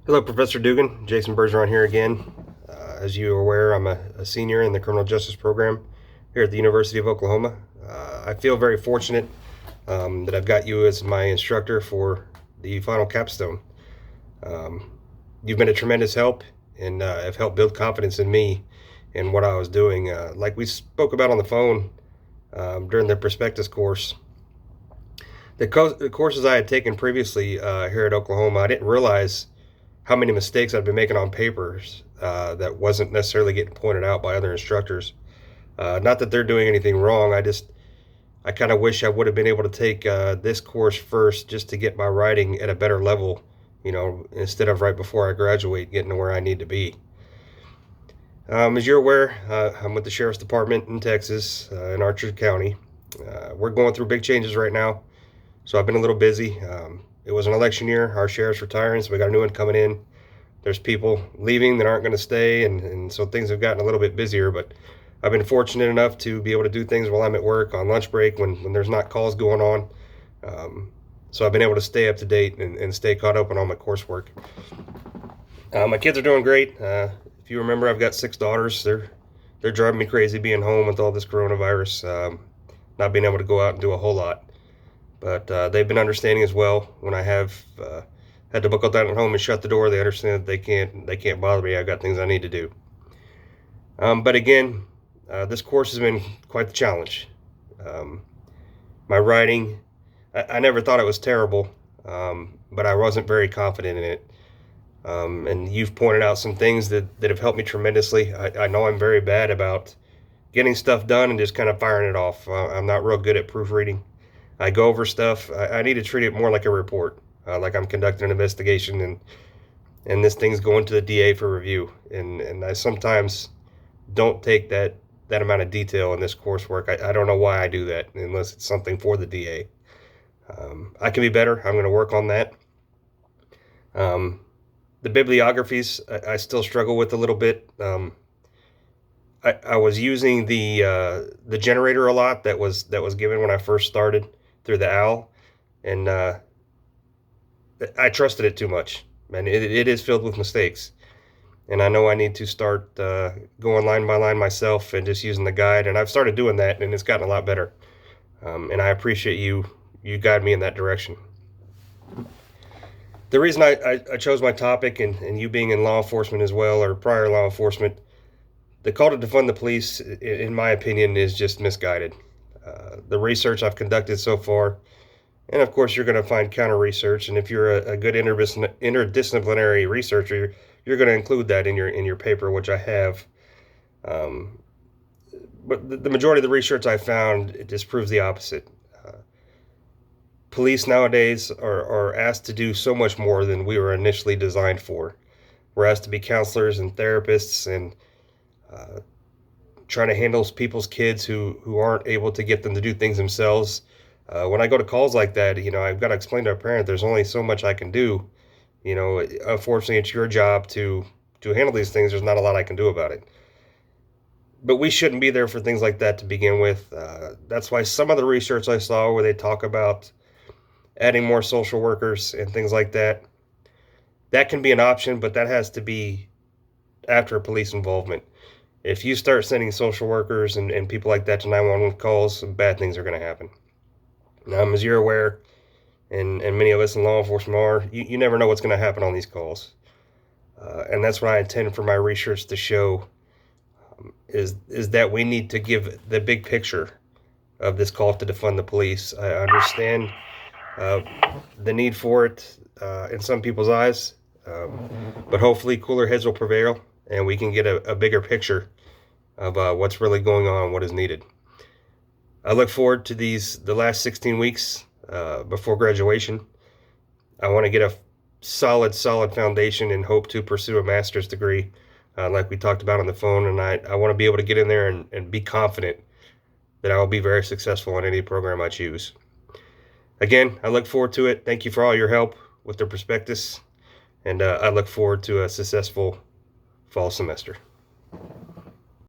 Hello, Professor Dugan. Jason Bergeron here again. As you are aware, I'm a senior in the criminal justice program here at the University of Oklahoma. I feel very fortunate that I've got you as my instructor for the final capstone. Um, you've been a tremendous help and have helped build confidence in me and what I was doing. Like we spoke about on the phone during the prospectus course, the courses I had taken previously here at Oklahoma, I didn't realize how many mistakes I'd been making on papers that wasn't necessarily getting pointed out by other instructors. Not that they're doing anything wrong. I kind of wish I would have been able to take this course first just to get my writing at a better level, instead of right before I graduate getting to where I need to be. As you're aware, I'm with the Sheriff's Department in Texas, in Archer County. We're going through big changes right now, so I've been a little busy. It was an election year. Our sheriff's retiring, so we got a new one coming in. There's people leaving that aren't going to stay, and so things have gotten a little bit busier, but I've been fortunate enough to be able to do things while I'm at work on lunch break when there's not calls going on. So I've been able to stay up to date and stay caught up on all my coursework. My kids are doing great. If you remember, I've got 6 daughters. They're driving me crazy being home with all this coronavirus, not being able to go out and do a whole lot. But they've been understanding as well. When I have had to buckle down at home and shut the door, they understand that they can't bother me. I've got things I need to do. But again, this course has been quite the challenge. My writing, I never thought it was terrible, but I wasn't very confident in it. And you've pointed out some things that have helped me tremendously. I know I'm very bad about getting stuff done and just kind of firing it off. I'm not real good at proofreading. I go over stuff. I need to treat it more like a report, like I'm conducting an investigation, and this thing's going to the DA for review. And I sometimes don't take that amount of detail in this coursework. I don't know why I do that unless it's something for the DA. I can be better. I'm going to work on that. The bibliographies I still struggle with a little bit. I was using the generator a lot that was given when I first started through the OWL, and I trusted it too much, and it is filled with mistakes. And I know I need to start going line by line myself and just using the guide, and I've started doing that, and it's gotten a lot better. And I appreciate you guide me in that direction. The reason I chose my topic, and you being in law enforcement as well, or prior law enforcement, the call to defund the police, in my opinion, is just misguided. The research I've conducted so far, and of course you're going to find counter research, and if you're a good interdisciplinary researcher, you're going to include that in your paper, which I have. But the majority of the research I found, it just proves the opposite. Police nowadays are asked to do so much more than we were initially designed for. We're asked to be counselors and therapists, and trying to handle people's kids who aren't able to get them to do things themselves. When I go to calls like that, I've got to explain to a parent there's only so much I can do. Unfortunately, it's your job to handle these things. There's not a lot I can do about it. But we shouldn't be there for things like that to begin with. That's why some of the research I saw where they talk about adding more social workers and things like that, that can be an option, but that has to be after police involvement. If you start sending social workers and people like that to 911 calls, bad things are going to happen. As you're aware, and many of us in law enforcement are, you never know what's going to happen on these calls. And that's what I intend for my research to show, is that we need to give the big picture of this call to defund the police. I understand the need for it in some people's eyes, but hopefully cooler heads will prevail, and we can get a bigger picture of what's really going on, what is needed. I look forward to the last 16 weeks before graduation. I want to get a solid foundation and hope to pursue a master's degree, like we talked about on the phone, and I want to be able to get in there and be confident that I will be very successful in any program I choose. Again, I look forward to it. Thank you for all your help with the prospectus, and I look forward to a successful fall semester.